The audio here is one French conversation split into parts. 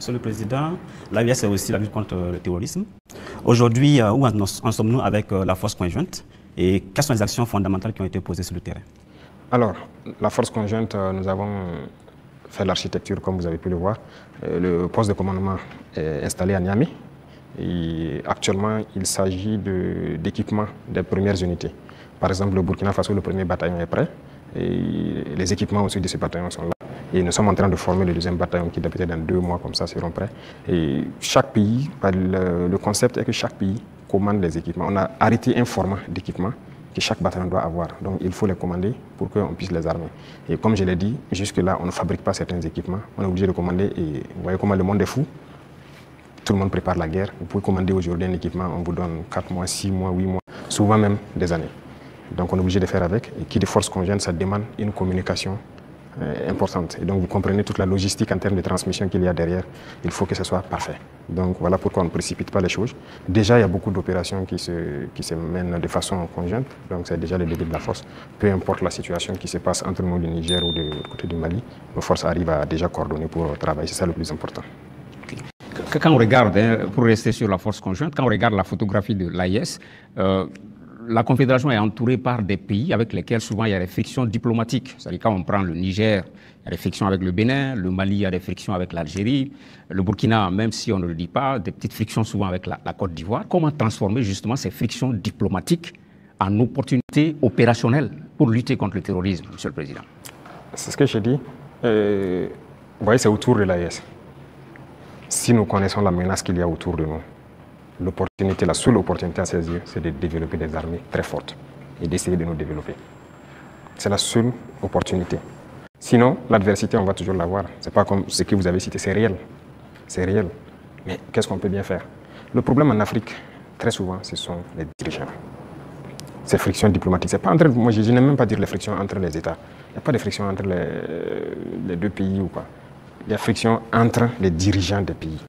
Monsieur le Président, l'AIS c'est aussi la lutte contre le terrorisme. Aujourd'hui, où en sommes-nous avec la force conjointe et quelles sont les actions fondamentales qui ont été posées sur le terrain? Alors, la force conjointe, nous avons fait l'architecture, comme vous avez pu le voir. Le poste de commandement est installé à Niamey. Et actuellement, il s'agit d'équipement des premières unités. Par exemple, le Burkina Faso, le premier bataillon est prêt. Et les équipements aussi de ce bataillon sont là. Et nous sommes en train de former le deuxième bataillon qui, peut-être dans 2 mois, comme ça, seront prêts. Et chaque pays, le concept est que chaque pays commande les équipements. On a arrêté un format d'équipement que chaque bataillon doit avoir. Donc, il faut les commander pour qu'on puisse les armer. Et comme je l'ai dit, jusque-là, on ne fabrique pas certains équipements. On est obligé de commander. Et vous voyez comment le monde est fou. Tout le monde prépare la guerre. Vous pouvez commander aujourd'hui un équipement, on vous donne 4 mois, 6 mois, 8 mois, souvent même des années. Donc on est obligé de faire avec. Et qui dit force conjointe, ça demande une communication importante. Et donc vous comprenez toute la logistique en termes de transmission qu'il y a derrière. Il faut que ce soit parfait. Donc voilà pourquoi on ne précipite pas les choses. Déjà, il y a beaucoup d'opérations qui se mènent de façon conjointe. Donc c'est déjà le début de la force. Peu importe la situation qui se passe entre nous, du Niger ou du côté du Mali, nos forces arrivent à déjà coordonner pour travailler. C'est ça le plus important. Quand on regarde, pour rester sur la force conjointe, quand on regarde la photographie de l'AIS, la Confédération est entourée par des pays avec lesquels souvent il y a des frictions diplomatiques. C'est-à-dire quand on prend le Niger, il y a des frictions avec le Bénin, le Mali, il y a des frictions avec l'Algérie, le Burkina, même si on ne le dit pas, des petites frictions souvent avec la Côte d'Ivoire. Comment transformer justement ces frictions diplomatiques en opportunités opérationnelles pour lutter contre le terrorisme, Monsieur le Président? C'est ce que j'ai dit. Vous voyez, c'est autour de l'AIS. Si nous connaissons la menace qu'il y a autour de nous, l'opportunité, la seule opportunité à saisir, c'est de développer des armées très fortes et d'essayer de nous développer. C'est la seule opportunité. Sinon, l'adversité, on va toujours l'avoir. Ce n'est pas comme ce que vous avez cité, c'est réel. C'est réel. Mais qu'est-ce qu'on peut bien faire? Le problème en Afrique, très souvent, ce sont les dirigeants. Ces frictions diplomatiques, c'est pas entre, moi je n'aime même pas dire les frictions entre les États. Il n'y a pas de friction entre les 2 pays ou quoi. Il y a friction entre les dirigeants des pays.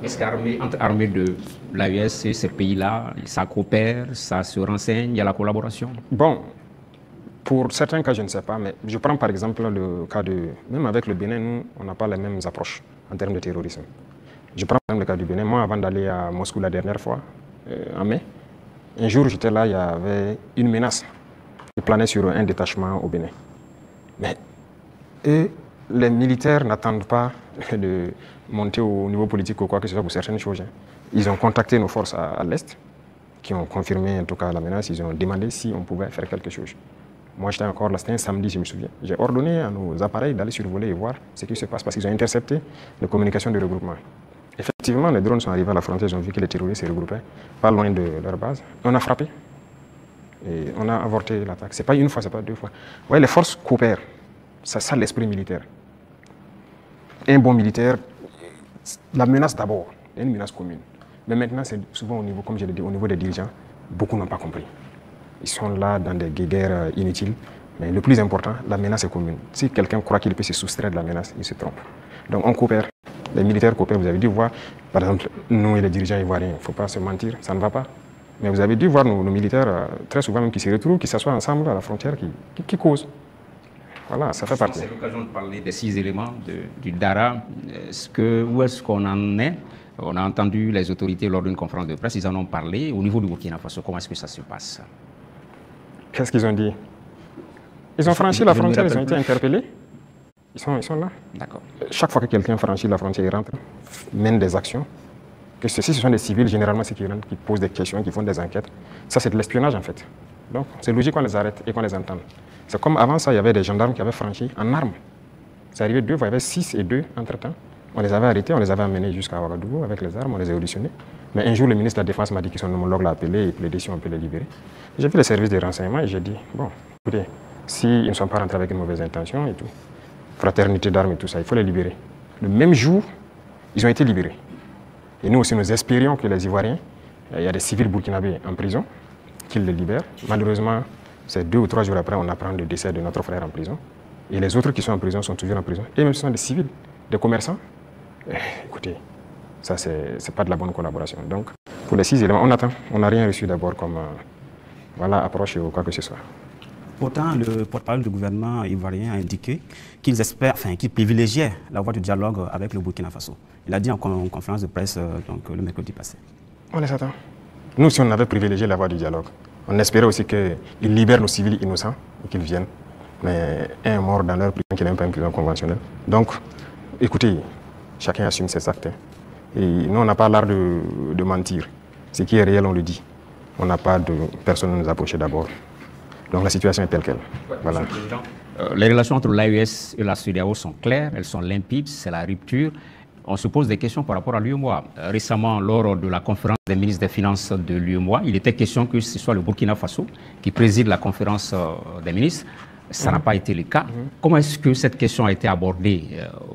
Est-ce qu'entre armées de l'AES et ces pays-là, ça coopère, ça se renseigne, il y a la collaboration? Bon, pour certains cas, je ne sais pas, mais je prends par exemple le cas de... Même avec le Bénin, nous, on n'a pas les mêmes approches en termes de terrorisme. Je prends par exemple le cas du Bénin. Moi, avant d'aller à Moscou la dernière fois, en mai, un jour j'étais là, il y avait une menace qui planait sur un détachement au Bénin. Mais les militaires n'attendent pas de monter au niveau politique ou quoi que ce soit pour certaines choses. Ils ont contacté nos forces à l'Est, qui ont confirmé en tout cas la menace. Ils ont demandé si on pouvait faire quelque chose. Moi, j'étais encore là, c'était un samedi, je me souviens. J'ai ordonné à nos appareils d'aller survoler et voir ce qui se passe, parce qu'ils ont intercepté les communications de regroupement. Effectivement, les drones sont arrivés à la frontière, ils ont vu que les terroristes se regroupaient pas loin de leur base. On a frappé et on a avorté l'attaque. Ce n'est pas une fois, ce n'est pas 2 fois. Vous voyez, les forces coopèrent. C'est ça l'esprit militaire. Un bon militaire, la menace d'abord, est une menace commune. Mais maintenant, c'est souvent au niveau, comme je l'ai dit, au niveau des dirigeants, beaucoup n'ont pas compris. Ils sont là dans des guerres inutiles. Mais le plus important, la menace est commune. Si quelqu'un croit qu'il peut se soustraire de la menace, il se trompe. Donc on coopère. Les militaires coopèrent. Vous avez dû voir, par exemple, nous et les dirigeants ivoiriens, il ne faut pas se mentir, ça ne va pas. Mais vous avez dû voir nos militaires, très souvent même, qui se retrouvent, qui s'assoient ensemble à la frontière, qui causent. Voilà, ça fait partie. C'est l'occasion de parler des 6 éléments du DARA. Où est-ce qu'on en est? On a entendu les autorités lors d'une conférence de presse, ils en ont parlé. Au niveau du Burkina Faso, comment est-ce que ça se passe? Qu'est-ce qu'ils ont dit? Ils ont franchi la frontière, ils ont été interpellés. Ils sont là. D'accord. Chaque fois que quelqu'un franchit la frontière, il rentre, mène des actions. Que ceux-ci, ce sont des civils, généralement, ceux qui rentrent, qui posent des questions, qui font des enquêtes. Ça, c'est de l'espionnage, en fait. Donc, c'est logique qu'on les arrête et qu'on les entende. C'est comme avant ça, il y avait des gendarmes qui avaient franchi en armes. C'est arrivé 2 fois, il y avait 6 et 2 entre-temps. On les avait arrêtés, on les avait amenés jusqu'à Ouagadougou avec les armes, on les a auditionnés. Mais un jour, le ministre de la Défense m'a dit que son homologue l'a appelé et plaidé si on peut les libérer. J'ai vu les services de renseignement et j'ai dit, bon, écoutez, s'ils ne sont pas rentrés avec une mauvaise intention et tout, fraternité d'armes et tout ça, il faut les libérer. Le même jour, ils ont été libérés. Et nous aussi, nous espérions que les Ivoiriens, il y a des civils burkinabés en prison, qu'ils les libèrent. Malheureusement, c'est 2 ou 3 jours après, on apprend le décès de notre frère en prison. Et les autres qui sont en prison sont toujours en prison. Et même ce sont des civils, des commerçants. Écoutez, ça, c'est pas de la bonne collaboration. Donc, pour les 6 éléments, on attend. On n'a rien reçu d'abord comme approche ou quoi que ce soit. Pourtant, le porte-parole du gouvernement ivoirien a indiqué qu'ils espèrent, enfin, qu'ils privilégiaient la voie du dialogue avec le Burkina Faso. Il a dit en conférence de presse donc, le mercredi passé. On les attend. Nous, si on avait privilégié la voie du dialogue, on espérait aussi qu'ils libèrent nos civils innocents et qu'ils viennent. Mais un mort dans leur prison qui n'est même pas une prison conventionnelle. Donc, écoutez, chacun assume ses actes. Et nous, on n'a pas l'art de mentir. Ce qui est réel, on le dit. On n'a pas de personne à nous approcher d'abord. Donc la situation est telle qu'elle. Voilà. Les relations entre l'AES et la CEDEAO sont claires, elles sont limpides, c'est la rupture. On se pose des questions par rapport à l'UEMOA. Récemment, lors de la conférence des ministres des Finances de l'UEMOA, il était question que ce soit le Burkina Faso qui préside la conférence des ministres. Ça n'a pas été le cas. Comment est-ce que cette question a été abordée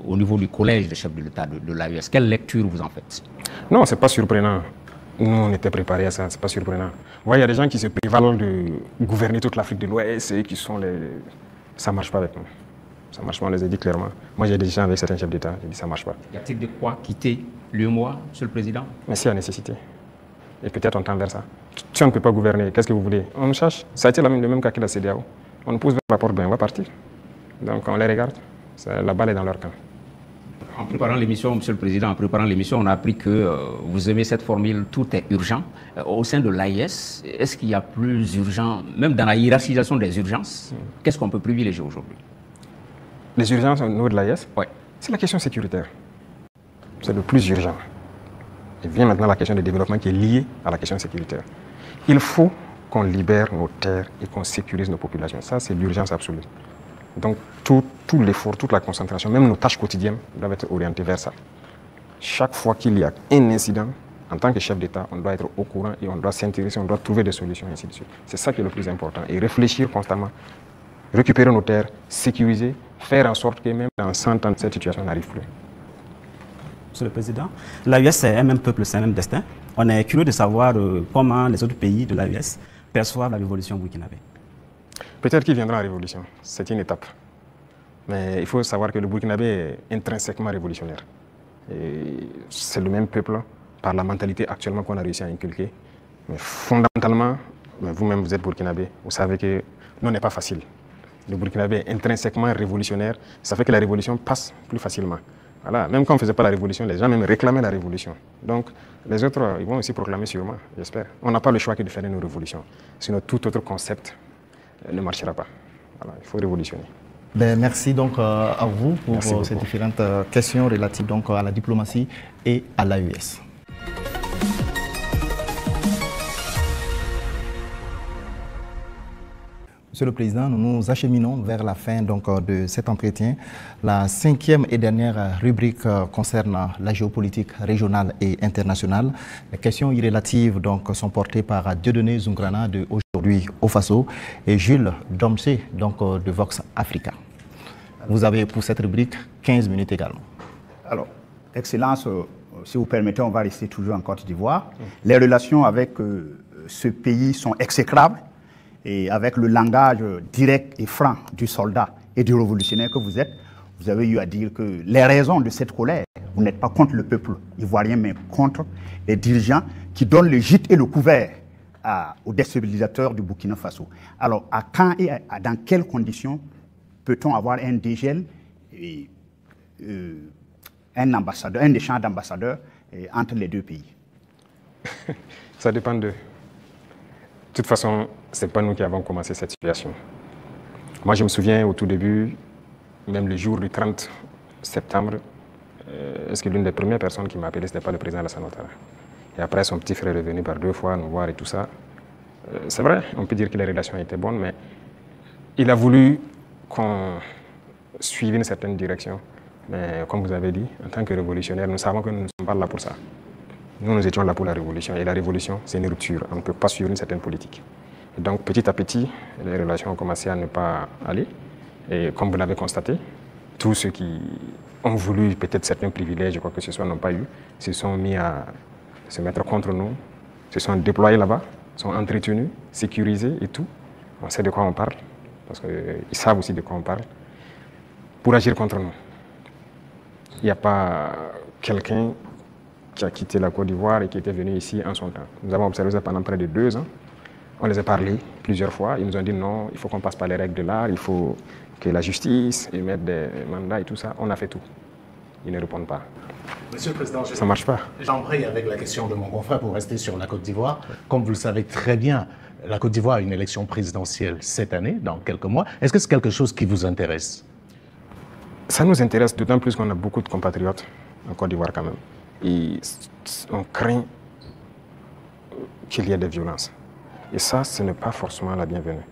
au niveau du collège des chefs de l'État de l'AES? Quelle lecture vous en faites? Non, ce n'est pas surprenant. Nous, on était préparés à ça, c'est pas surprenant. Vous voyez, il y a des gens qui se prévalent de gouverner toute l'Afrique de l'Ouest et qui sont les... Ça ne marche pas avec nous. Ça ne marche pas, on les a dit clairement. Moi, j'ai des gens avec certains chefs d'État, j'ai dit ça ne marche pas. Y a-t-il de quoi quitter l'UEMOA, Monsieur le Président? Mais s'il y a nécessité. Et peut-être on tend vers ça. Si on ne peut pas gouverner, qu'est-ce que vous voulez? On nous cherche. Ça a été le même cas que la CEDEAO. On nous pose vers la porte, ben on va partir. Donc on les regarde. La balle est dans leur camp. En préparant l'émission, Monsieur le Président, en préparant l'émission, on a appris que vous aimez cette formule « tout est urgent ». Au sein de l'AES, est-ce qu'il y a plus urgent, même dans la hiérarchisation des urgences, qu'est-ce qu'on peut privilégier aujourd'hui? Les urgences au niveau de l'AES? Oui. C'est la question sécuritaire. C'est le plus urgent. Et vient maintenant la question du développement qui est liée à la question sécuritaire. Il faut qu'on libère nos terres et qu'on sécurise nos populations. Ça, c'est l'urgence absolue. Donc, tout l'effort, toute la concentration, même nos tâches quotidiennes doivent être orientées vers ça. Chaque fois qu'il y a un incident, en tant que chef d'État, on doit être au courant et on doit s'intéresser, on doit trouver des solutions, et ainsi de suite. C'est ça qui est le plus important. Et réfléchir constamment, récupérer nos terres, sécuriser, faire en sorte que même dans 100 ans, cette situation n'arrive plus. Monsieur le Président, l'AES, c'est un même peuple, c'est un même destin. On est curieux de savoir comment les autres pays de l'AES perçoivent la révolution burkinabé. Peut-être qu'il viendra en révolution, c'est une étape. Mais il faut savoir que le Burkinabé est intrinsèquement révolutionnaire. C'est le même peuple par la mentalité actuellement qu'on a réussi à inculquer. Mais fondamentalement, vous-même vous êtes Burkinabé, vous savez que non, n'est pas facile. Le Burkinabé est intrinsèquement révolutionnaire, ça fait que la révolution passe plus facilement. Voilà. Même quand on ne faisait pas la révolution, les gens même réclamaient la révolution. Donc les autres, ils vont aussi proclamer sûrement, j'espère. On n'a pas le choix que de faire une révolution. Sinon tout autre concept ne marchera pas. Voilà, il faut révolutionner. Ben, merci donc à vous pour ces différentes questions relatives donc à la diplomatie et à l'AES. Monsieur le Président, nous nous acheminons vers la fin donc, de cet entretien. La 5e et dernière rubrique concerne la géopolitique régionale et internationale. Les questions relatives donc, sont portées par Dieudonné Zoungrana de Aujourd'hui au Faso et Jules Domsé donc, de Vox Africa. Vous avez pour cette rubrique 15 minutes également. Alors, Excellence, si vous permettez, on va rester toujours en Côte d'Ivoire. Les relations avec ce pays sont exécrables. Et avec le langage direct et franc du soldat et du révolutionnaire que vous êtes, vous avez eu à dire que les raisons de cette colère, vous n'êtes pas contre le peuple ivoirien, mais contre les dirigeants qui donnent le gîte et le couvert aux déstabilisateurs du Burkina Faso. Alors, à quand et dans quelles conditions peut-on avoir un dégel et un échange d'ambassadeurs entre les deux pays? Ça dépend d'eux. De toute façon, ce n'est pas nous qui avons commencé cette situation. Moi, je me souviens au tout début, même le jour du 30 septembre, est-ce que l'une des premières personnes qui m'a appelé, ce n'était pas le président Alassane Ouattara. Et après, son petit frère est venu par 2 fois nous voir et tout ça. C'est vrai, on peut dire que les relations étaient bonnes, mais il a voulu qu'on suive une certaine direction. Mais comme vous avez dit, en tant que révolutionnaire, nous savons que nous ne sommes pas là pour ça. Nous étions là pour la révolution. Et la révolution, c'est une rupture. On ne peut pas suivre une certaine politique. Et donc, petit à petit, les relations ont commencé à ne pas aller. Et comme vous l'avez constaté, tous ceux qui ont voulu peut-être certains privilèges, quoi que ce soit, n'ont pas eu, se sont mis à se mettre contre nous, se sont déployés là-bas, sont entretenus, sécurisés et tout. On sait de quoi on parle, parce qu'ils savent aussi de quoi on parle, pour agir contre nous. Il n'y a pas quelqu'un qui a quitté la Côte d'Ivoire et qui était venu ici en son temps. Nous avons observé ça pendant près de 2 ans. On les a parlé plusieurs fois. Ils nous ont dit non, il faut qu'on passe par les règles de l'art, il faut que la justice émette des mandats et tout ça. On a fait tout. Ils ne répondent pas. Monsieur le Président, ça ne marche pas. J'embraye avec la question de mon confrère pour rester sur la Côte d'Ivoire. Comme vous le savez très bien, la Côte d'Ivoire a une élection présidentielle cette année, dans quelques mois. Est-ce que c'est quelque chose qui vous intéresse? Ça nous intéresse d'autant plus qu'on a beaucoup de compatriotes en Côte d'Ivoire quand même. Et on craint qu'il y ait des violences. Et ça, ce n'est pas forcément la bienvenue.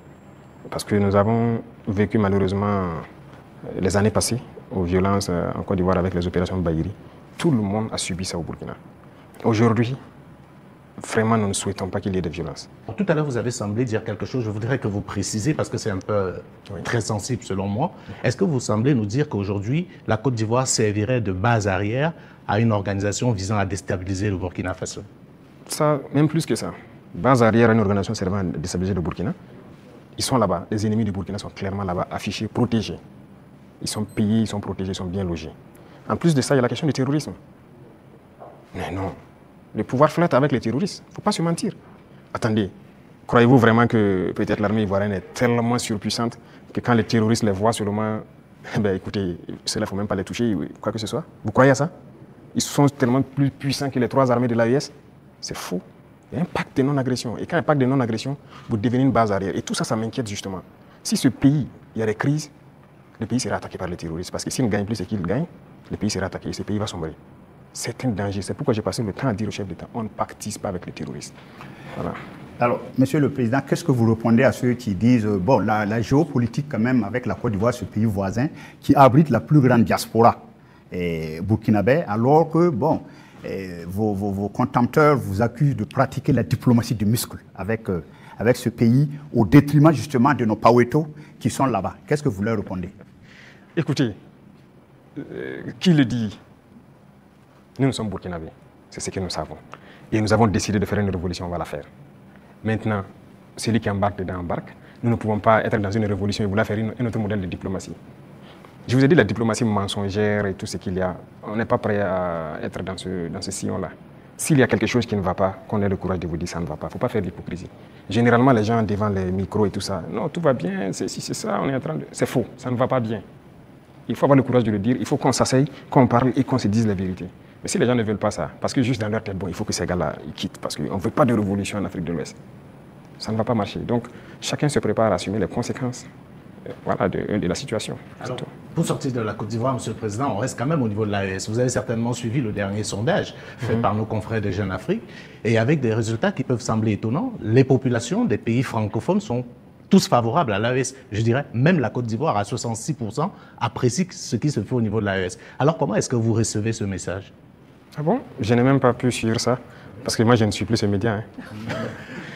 Parce que nous avons vécu malheureusement les années passées aux violences en Côte d'Ivoire avec les opérations Bahiri. Tout le monde a subi ça au Burkina. Aujourd'hui, vraiment, nous ne souhaitons pas qu'il y ait des violences. Tout à l'heure, vous avez semblé dire quelque chose. Je voudrais que vous précisiez, parce que c'est un peu très sensible selon moi. Est-ce que vous semblez nous dire qu'aujourd'hui, la Côte d'Ivoire servirait de base arrière à une organisation visant à déstabiliser le Burkina Faso? Ça, même plus que ça. Base arrière à une organisation servant à déstabiliser le Burkina. Ils sont là-bas. Les ennemis du Burkina sont clairement là-bas, affichés, protégés. Ils sont payés, ils sont protégés, ils sont bien logés. En plus de ça, il y a la question du terrorisme. Mais non. Le pouvoir flotte avec les terroristes. Il ne faut pas se mentir. Attendez, croyez-vous vraiment que peut-être l'armée ivoirienne est tellement surpuissante que quand les terroristes les voient seulement, ben écoutez, cela, il ne faut même pas les toucher, quoi que ce soit? Vous croyez à ça? Ils sont tellement plus puissants que les 3 armées de l'AES? C'est faux. Il y a un pacte de non-agression. Et quand il y a un pacte de non-agression, vous devenez une base arrière. Et tout ça, ça m'inquiète justement. Si ce pays, il y a des crises, le pays sera attaqué par les terroristes. Parce que s'ils ne gagnent plus ce qu'ils gagnent, le pays sera attaqué et ce pays va sombrer. C'est un danger. C'est pourquoi j'ai passé le temps à dire au chef d'État, on ne pactise pas avec les terroristes. Voilà. Alors, Monsieur le Président, qu'est-ce que vous répondez à ceux qui disent, bon, la géopolitique quand même avec la Côte d'Ivoire, ce pays voisin, qui abrite la plus grande diaspora burkinabé, alors que, bon, vos contempteurs vous accusent de pratiquer la diplomatie du muscle avec ce pays, au détriment justement de nos Paweto qui sont là-bas. Qu'est-ce que vous leur répondez? Écoutez, qui le dit? Nous sommes burkinabés, c'est ce que nous savons. Et nous avons décidé de faire une révolution, on va la faire. Maintenant, celui qui embarque dedans embarque. Nous ne pouvons pas être dans une révolution et vouloir faire un autre modèle de diplomatie. Je vous ai dit la diplomatie mensongère et tout ce qu'il y a. On n'est pas prêt à être dans ce sillon-là. S'il y a quelque chose qui ne va pas, qu'on ait le courage de vous dire ça ne va pas. Il ne faut pas faire de l'hypocrisie. Généralement, les gens devant les micros et tout ça, non, tout va bien, si c'est ça, on est en train de... C'est faux, ça ne va pas bien. Il faut avoir le courage de le dire, il faut qu'on s'asseye, qu'on parle et qu'on se dise la vérité. Mais si les gens ne veulent pas ça, parce que juste dans leur tête, bon, il faut que ces gars-là quittent, parce qu'on ne veut pas de révolution en Afrique de l'Ouest. Ça ne va pas marcher. Donc, chacun se prépare à assumer les conséquences de la situation. Alors, pour sortir de la Côte d'Ivoire, Monsieur le Président, on reste quand même au niveau de l'AES. Vous avez certainement suivi le dernier sondage fait par nos confrères de Jeune Afrique, et avec des résultats qui peuvent sembler étonnants, les populations des pays francophones sont tous favorables à l'AES. Je dirais, même la Côte d'Ivoire, à 66%, apprécie ce qui se fait au niveau de l'AES. Alors, comment est-ce que vous recevez ce message? Ah bon? Je n'ai même pas pu suivre ça, parce que moi, je ne suis plus ce média. Hein.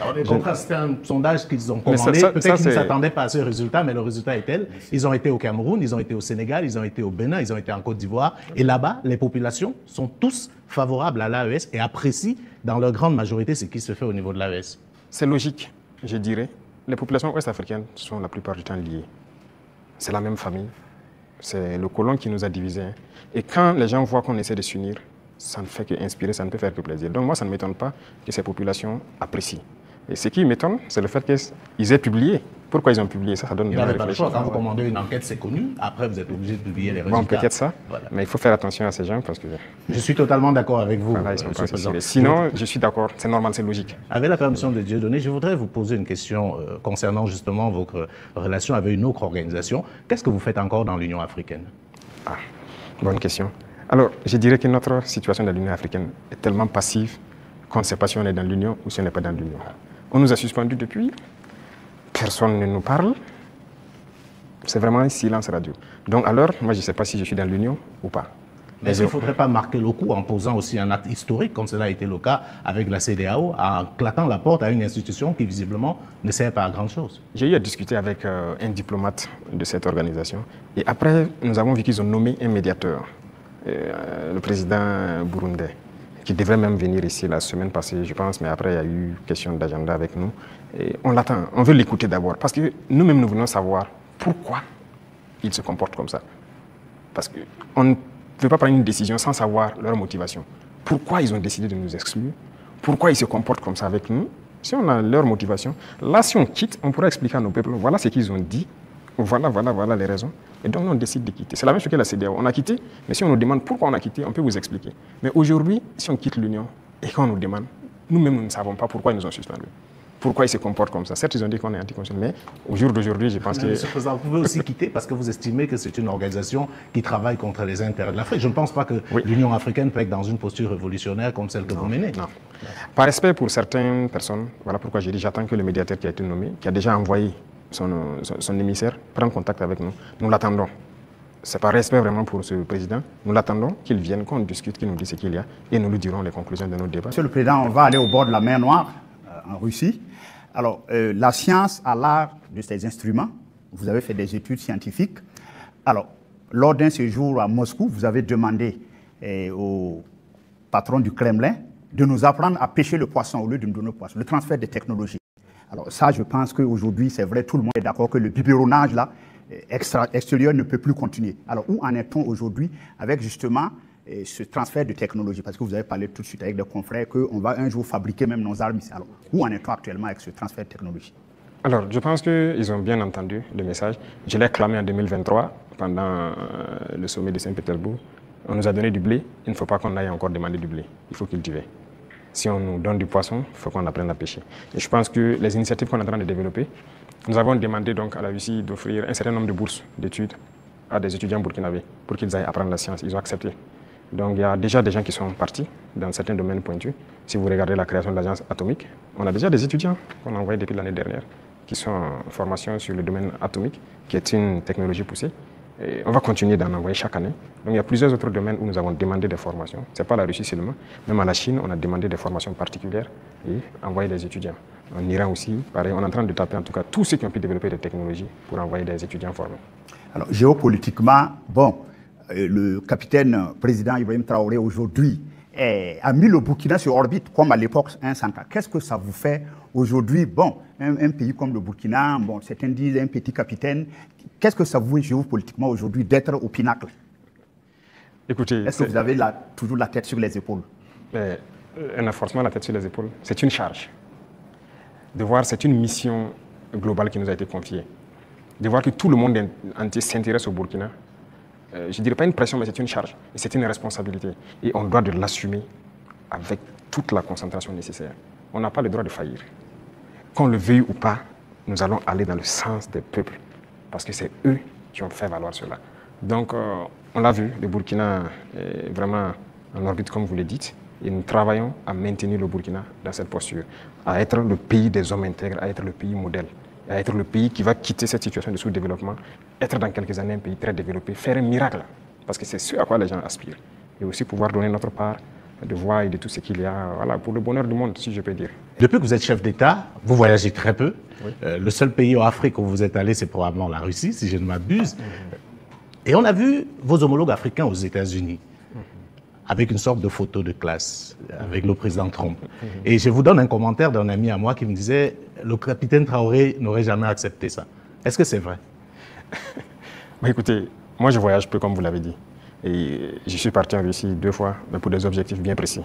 Alors, les confrères, c'était un sondage qu'ils ont commandé. Peut-être qu'ils ne s'attendaient pas à ce résultat, mais le résultat est tel. Ils ont été au Cameroun, ils ont été au Sénégal, ils ont été au Bénin, ils ont été en Côte d'Ivoire. Et là-bas, les populations sont tous favorables à l'AES et apprécient dans leur grande majorité ce qui se fait au niveau de l'AES. C'est logique, je dirais. Les populations ouest-africaines sont la plupart du temps liées. C'est la même famille. C'est le colon qui nous a divisés. Et quand les gens voient qu'on essaie de s'unir, ça ne fait qu'inspirer, ça ne peut faire que plaisir. Donc moi, ça ne m'étonne pas que ces populations apprécient. Et ce qui m'étonne, c'est le fait qu'ils aient publié. Pourquoi ils ont publié ça? Ça donne Vous n'avez pas le choix. Quand vous commandez une enquête, c'est connu. Après, vous êtes obligé de publier les résultats. Bon, peut-être ça. Voilà. Mais il faut faire attention à ces gens parce que... Je suis totalement d'accord avec vous. Voilà, ils sont pas sinon, je suis d'accord. C'est normal, c'est logique. Avec la permission de Dieudonné, je voudrais vous poser une question concernant justement votre relation avec une autre organisation. Qu'est-ce que vous faites encore dans l'Union africaine? Ah, bonne question. Alors, je dirais que notre situation dans l'Union africaine est tellement passive qu'on ne sait pas si on est dans l'Union ou si on n'est pas dans l'Union. On nous a suspendus depuis, personne ne nous parle, c'est vraiment un silence radio. Donc alors, moi je ne sais pas si je suis dans l'Union ou pas. Mais est-ce qu'il ne faudrait pas marquer le coup en posant aussi un acte historique, comme cela a été le cas avec la CEDEAO, en claquant la porte à une institution qui visiblement ne sert pas à grand-chose? J'ai eu à discuter avec un diplomate de cette organisation et après nous avons vu qu'ils ont nommé un médiateur, le président burundais, qui devrait même venir ici la semaine passée, je pense, mais après il y a eu question d'agenda avec nous. Et on l'attend, on veut l'écouter d'abord, parce que nous-mêmes nous voulons savoir pourquoi ils se comportent comme ça. Parce qu'on ne peut pas prendre une décision sans savoir leur motivation. Pourquoi ils ont décidé de nous exclure? Pourquoi ils se comportent comme ça avec nous? Si on a leur motivation, là, si on quitte, on pourra expliquer à nos peuples, voilà ce qu'ils ont dit, voilà les raisons. Et donc, on décide de quitter. C'est la même chose que la CEDEAO. On a quitté, mais si on nous demande pourquoi on a quitté, on peut vous expliquer. Mais aujourd'hui, si on quitte l'Union et qu'on nous demande, nous-mêmes, nous ne savons pas pourquoi ils nous ont suspendus. Pourquoi ils se comportent comme ça. Certes, ils ont dit qu'on est anticonstitutionnel, mais au jour d'aujourd'hui, je pense que... Monsieur le Président, vous pouvez aussi quitter parce que vous estimez que c'est une organisation qui travaille contre les intérêts de l'Afrique. Je ne pense pas que l'Union africaine peut être dans une posture révolutionnaire comme celle que vous menez. Non. Par respect pour certaines personnes, voilà pourquoi j'ai dit j'attends que le médiateur qui a été nommé, qui a déjà envoyé son émissaire, prenne contact avec nous. Nous l'attendons. C'est par respect vraiment pour ce président. Nous l'attendons qu'il vienne, qu'on discute, qu'il nous dise ce qu'il y a et nous lui dirons les conclusions de nos débats. Monsieur le Président, on va aller au bord de la mer Noire, en Russie. Alors, la science a l'art de ces instruments. Vous avez fait des études scientifiques. Alors, lors d'un séjour à Moscou, vous avez demandé au patron du Kremlin de nous apprendre à pêcher le poisson au lieu de nous donner le poisson, le transfert de technologies. Alors ça, je pense qu'aujourd'hui, c'est vrai, tout le monde est d'accord que le biberonnage là, extérieur ne peut plus continuer. Alors, où en est-on aujourd'hui avec justement ce transfert de technologie? Parce que vous avez parlé tout de suite avec des confrères qu'on va un jour fabriquer même nos armes ici. Alors, où en est-on actuellement avec ce transfert de technologie? Alors, je pense qu'ils ont bien entendu le message. Je l'ai clamé en 2023, pendant le sommet de Saint-Pétersbourg. On nous a donné du blé, il ne faut pas qu'on aille encore demander du blé. Il faut cultiver. Si on nous donne du poisson, il faut qu'on apprenne à pêcher. Et je pense que les initiatives qu'on est en train de développer, nous avons demandé donc à la Russie d'offrir un certain nombre de bourses d'études à des étudiants burkinabés pour qu'ils aillent apprendre la science. Ils ont accepté. Donc il y a déjà des gens qui sont partis dans certains domaines pointus. Si vous regardez la création de l'agence atomique, on a déjà des étudiants qu'on a envoyés depuis l'année dernière qui sont en formation sur le domaine atomique, qui est une technologie poussée. Et on va continuer d'en envoyer chaque année. Donc il y a plusieurs autres domaines où nous avons demandé des formations. Ce n'est pas la Russie seulement. Même à la Chine, on a demandé des formations particulières et envoyé des étudiants. En Iran aussi, pareil, on est en train de taper en tout cas tous ceux qui ont pu développer des technologies pour envoyer des étudiants formés. Alors géopolitiquement, bon, le capitaine président Ibrahim Traoré aujourd'hui a mis le Burkina sur orbite, comme à l'époque un central. Qu'est-ce que ça vous fait aujourd'hui? Bon, un pays comme le Burkina, bon, certains disent un petit capitaine. Qu'est-ce que ça vous fait géopolitiquement aujourd'hui d'être au pinacle? Écoutez, est-ce que vous avez toujours la tête sur les épaules? Un renforcement la tête sur les épaules, c'est une charge. De voir, c'est une mission globale qui nous a été confiée. De voir que tout le monde entier s'intéresse au Burkina, je ne dirais pas une pression, mais c'est une charge. Et c'est une responsabilité. Et on doit de l'assumer avec toute la concentration nécessaire. On n'a pas le droit de faillir. Qu'on le veuille ou pas, nous allons aller dans le sens des peuples. Parce que c'est eux qui ont fait valoir cela. Donc, on l'a vu, le Burkina est vraiment en orbite, comme vous le dites. Et nous travaillons à maintenir le Burkina dans cette posture, à être le pays des hommes intègres, à être le pays modèle, à être le pays qui va quitter cette situation de sous-développement, être dans quelques années un pays très développé, faire un miracle, parce que c'est ce à quoi les gens aspirent. Et aussi pouvoir donner notre part de voix et de tout ce qu'il y a voilà, pour le bonheur du monde, si je peux dire. Depuis que vous êtes chef d'État, vous voyagez très peu. Oui. Le seul pays en Afrique où vous êtes allé, c'est probablement la Russie, si je ne m'abuse. Et on a vu vos homologues africains aux États-Unis, avec une sorte de photo de classe, avec le président Trump. Et je vous donne un commentaire d'un ami à moi qui me disait « Le capitaine Traoré n'aurait jamais accepté ça ». Est-ce que c'est vrai? Écoutez, moi je voyage peu comme vous l'avez dit. Et je suis parti en Russie 2 fois, mais pour des objectifs bien précis.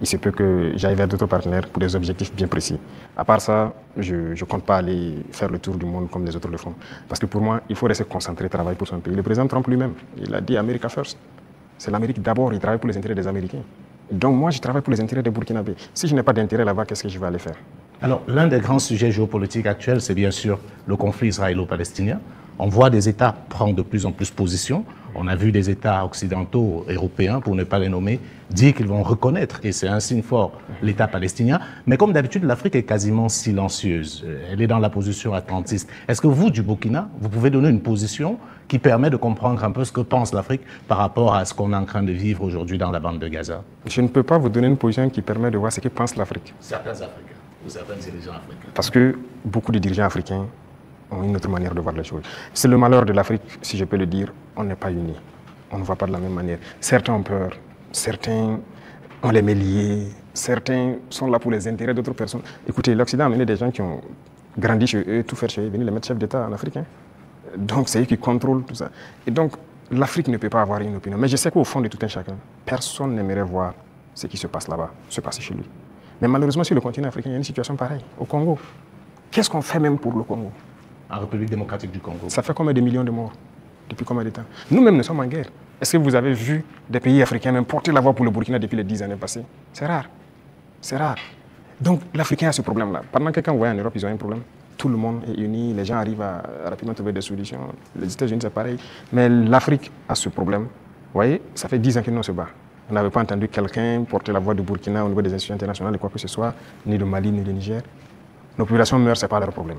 Il se peut que j'aille vers d'autres partenaires pour des objectifs bien précis. À part ça, je ne compte pas aller faire le tour du monde comme les autres le font. Parce que pour moi, il faut rester concentré, travailler pour son pays. Le président Trump lui-même, il a dit « America first ». C'est l'Amérique d'abord, il travaille pour les intérêts des Américains. Donc moi, je travaille pour les intérêts des Burkinabés. Si je n'ai pas d'intérêt là-bas, qu'est-ce que je vais aller faire? Alors, l'un des grands sujets géopolitiques actuels, c'est bien sûr le conflit israélo-palestinien. On voit des États prendre de plus en plus position. On a vu des États occidentaux, européens, pour ne pas les nommer, dire qu'ils vont reconnaître, et c'est un signe fort, l'État palestinien. Mais comme d'habitude, l'Afrique est quasiment silencieuse. Elle est dans la position atlantiste. Est-ce que vous, du Burkina, vous pouvez donner une position qui permet de comprendre un peu ce que pense l'Afrique par rapport à ce qu'on est en train de vivre aujourd'hui dans la bande de Gaza? Je ne peux pas vous donner une position qui permet de voir ce que pense l'Afrique. Certains Africains, ou certains dirigeants africains. Parce que beaucoup de dirigeants africains ont une autre manière de voir les choses. C'est le malheur de l'Afrique, si je peux le dire, on n'est pas unis. On ne voit pas de la même manière. Certains ont peur, certains ont les mains liées, certains sont là pour les intérêts d'autres personnes. Écoutez, l'Occident a amené des gens qui ont grandi chez eux, tout faire chez eux, venir les mettre chefs d'État en Afrique. Donc c'est eux qui contrôlent tout ça. Et donc l'Afrique ne peut pas avoir une opinion. Mais je sais qu'au fond de tout un chacun, personne n'aimerait voir ce qui se passe là-bas, se passer chez lui. Mais malheureusement, sur le continent africain, il y a une situation pareille. Au Congo, qu'est-ce qu'on fait même pour le Congo? En République démocratique du Congo. Ça fait combien de millions de morts? Depuis combien de temps? Nous-mêmes, nous sommes en guerre. Est-ce que vous avez vu des pays africains même porter la voix pour le Burkina depuis les 10 années passées? C'est rare. C'est rare. Donc, l'Africain a ce problème-là. Pendant que quand vous voyez en Europe, ils ont un problème. Tout le monde est uni, les gens arrivent à rapidement trouver des solutions. Les États-Unis, c'est pareil. Mais l'Afrique a ce problème. Vous voyez, ça fait 10 ans que nous on se bat. On n'avait pas entendu quelqu'un porter la voix du Burkina au niveau des institutions internationales, de quoi que ce soit, ni de Mali, ni de Niger. Nos populations meurent, ce n'est pas leur problème.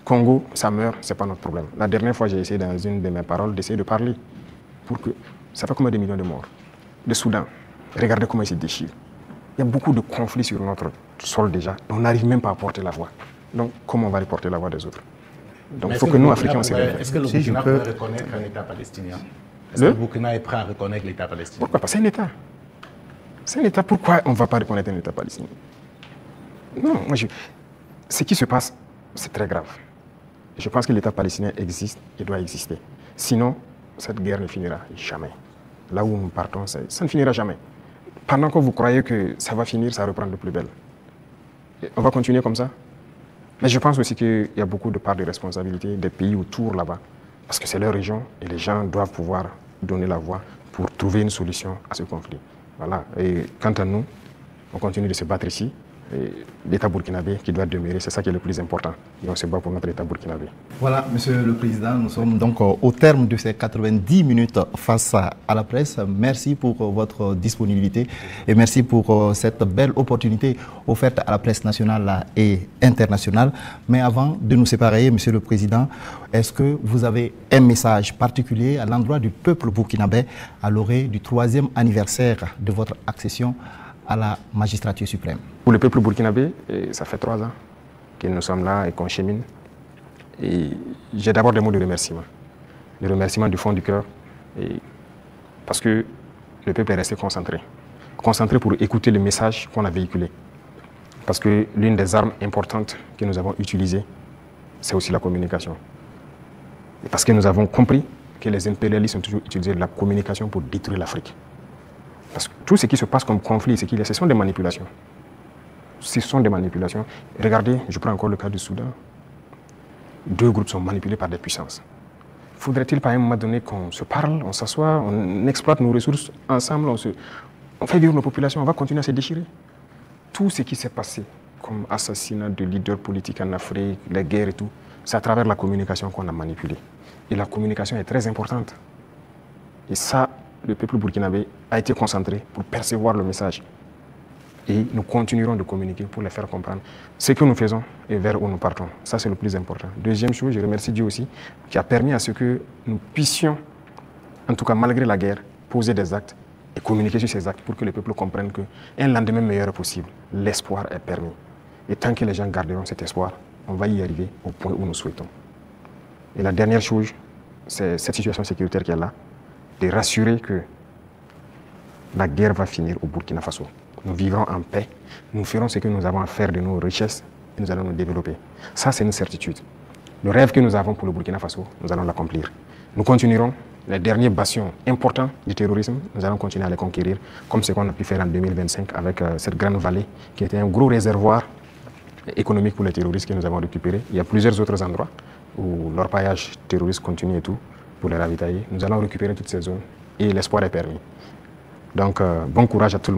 Congo, ça meurt, ce n'est pas notre problème. La dernière fois, j'ai essayé dans une de mes paroles d'essayer de parler pour que... Ça fait combien de millions de morts? Le Soudan, regardez comment il se déchire. Il y a beaucoup de conflits sur notre sol déjà. On n'arrive même pas à porter la voix. Donc, comment on va aller porter la voix des autres? Donc, il faut que nous, Africains, on se réveille. Est-ce que le Burkina peut reconnaître un État palestinien? Est-ce que le Burkina est prêt à reconnaître l'État palestinien? Pourquoi pas? C'est un État. C'est un État. Pourquoi on ne va pas reconnaître un État palestinien? Non, moi, ce qui se passe, c'est très grave. Je pense que l'État palestinien existe et doit exister. Sinon, cette guerre ne finira jamais. Là où nous partons, ça ne finira jamais. Pendant que vous croyez que ça va finir, ça reprend de plus belle. Et on va continuer comme ça. Mais je pense aussi qu'il y a beaucoup de parts de responsabilité des pays autour là-bas. Parce que c'est leur région et les gens doivent pouvoir donner la voix pour trouver une solution à ce conflit. Voilà. Et quant à nous, on continue de se battre ici. L'État burkinabé qui doit demeurer, c'est ça qui est le plus important. Et on se bat pour notre État burkinabé. Voilà, Monsieur le Président, nous sommes donc au terme de ces 90 minutes face à la presse. Merci pour votre disponibilité et merci pour cette belle opportunité offerte à la presse nationale et internationale. Mais avant de nous séparer, Monsieur le Président, est-ce que vous avez un message particulier à l'endroit du peuple burkinabé à l'orée du 3e anniversaire de votre accession à la magistrature suprême? Pour le peuple burkinabé, ça fait 3 ans que nous sommes là et qu'on chemine. Et j'ai d'abord des mots de remerciement. Des remerciements du fond du cœur. Parce que le peuple est resté concentré. Concentré pour écouter le message qu'on a véhiculé. Parce que l'une des armes importantes que nous avons utilisées, c'est aussi la communication. Et parce que nous avons compris que les impérialistes ont toujours utilisé la communication pour détruire l'Afrique. Parce que tout ce qui se passe comme conflit, ce sont des manipulations. Ce sont des manipulations. Regardez, je prends encore le cas du Soudan. 2 groupes sont manipulés par des puissances. Faudrait-il pas à un moment donné qu'on se parle, on s'assoit, on exploite nos ressources ensemble, on fait vivre nos populations, on va continuer à se déchirer? Tout ce qui s'est passé comme assassinat de leaders politiques en Afrique, les guerres et tout, c'est à travers la communication qu'on a manipulé. Et la communication est très importante. Et ça, le peuple burkinabé a été concentré pour percevoir le message. Et nous continuerons de communiquer pour les faire comprendre ce que nous faisons et vers où nous partons. Ça, c'est le plus important. Deuxième chose, je remercie Dieu aussi, qui a permis à ce que nous puissions, en tout cas malgré la guerre, poser des actes et communiquer sur ces actes pour que le peuple comprenne qu'un lendemain meilleur est possible. L'espoir est permis. Et tant que les gens garderont cet espoir, on va y arriver au point où nous souhaitons. Et la dernière chose, c'est cette situation sécuritaire qui est là, de rassurer que la guerre va finir au Burkina Faso. Nous vivrons en paix, nous ferons ce que nous avons à faire de nos richesses et nous allons nous développer. Ça, c'est une certitude. Le rêve que nous avons pour le Burkina Faso, nous allons l'accomplir. Nous continuerons les derniers bastions importants du terrorisme, nous allons continuer à les conquérir, comme ce qu'on a pu faire en 2025 avec cette grande vallée qui était un gros réservoir économique pour les terroristes que nous avons récupéré. Il y a plusieurs autres endroits où l'orpaillage terroriste continue et tout, pour les ravitailler. Nous allons récupérer toutes ces zones et l'espoir est permis. Donc, bon courage à tout le monde.